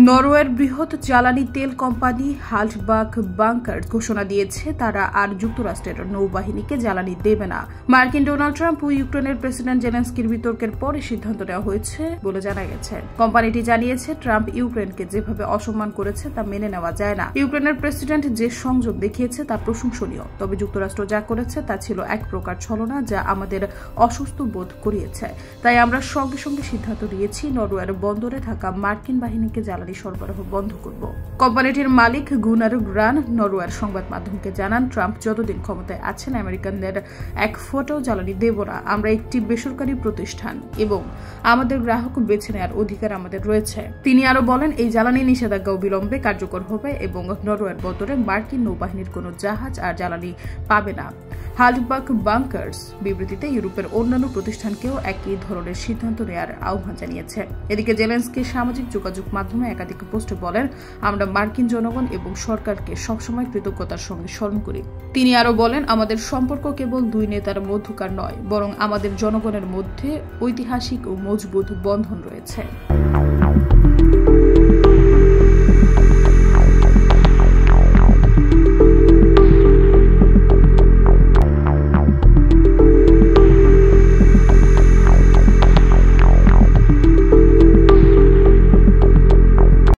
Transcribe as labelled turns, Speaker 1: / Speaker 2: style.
Speaker 1: নরওয়ের বৃহৎ জ্বালানি তেল কোম্পানি হাল্টবাক বাংকার্স ঘোষণা দিয়েছে তারা আর যুক্তরাষ্ট্রের নৌবাহিনীকে জ্বালানি দেবে না। মার্কিন ডোনাল্ড ট্রাম্প ও ইউক্রেনের প্রেসিডেন্ট জেলেনস্কির বিতর্কের পরে সিদ্ধান্ত নেওয়া হয়েছে বলে জানা গেছে। কোম্পানিটি জানিয়েছে ট্রাম্প ইউক্রেনকে যেভাবে অসম্মান করেছে তা মেনে নেওয়া যায় না। ইউক্রেনের প্রেসিডেন্ট যে সংযম দেখিয়েছে তা প্রশংসনীয়, তবে যুক্তরাষ্ট্র যা করেছে তা ছিল এক প্রকার ছলনা যা আমাদের অসুস্থ বোধ করিয়েছে। তাই আমরা সঙ্গে সঙ্গে সিদ্ধান্ত নিয়েছি নরওয়ের বন্দরে থাকা মার্কিন বাহিনীকে জ্বালানি সরবরাহ বন্ধ করব। কোম্পানিটির মালিক গুনার গ্রান নরওয়ের সংবাদ মাধ্যমকে জানান, ট্রাম্প যতদিন ক্ষমতায় আছেন আমেরিকানদের এক ফোঁটাও জ্বালানি দেব না। আমরা একটি বেসরকারি প্রতিষ্ঠান এবং আমাদের গ্রাহক বেছে নেওয়ার অধিকার আমাদের রয়েছে। তিনি আরো বলেন, এই জ্বালানি নিষেধাজ্ঞা বিলম্বে কার্যকর হবে এবং নরওয়ের বন্দরে মার্কিন নৌবাহিনীর কোনো জাহাজ আর জ্বালানি পাবে না। হাল্টবাক বাংকার্স বিবৃতিতে ইউরোপের অন্যান্য প্রতিষ্ঠানকেও একই ধরনের সিদ্ধান্ত নেওয়ার আহ্বান জানিয়েছে। এদিকে জেলেনস্কি সামাজিক যোগাযোগ মাধ্যমে একাধিক পোস্টে বলেন, আমরা মার্কিন জনগণ এবং সরকারকে সবসময় কৃতজ্ঞতার সঙ্গে স্মরণ করি। তিনি আরো বলেন, আমাদের সম্পর্ক কেবল দুই নেতার মধ্যকার নয়, বরং আমাদের জনগণের মধ্যে ঐতিহাসিক ও মজবুত বন্ধন রয়েছে।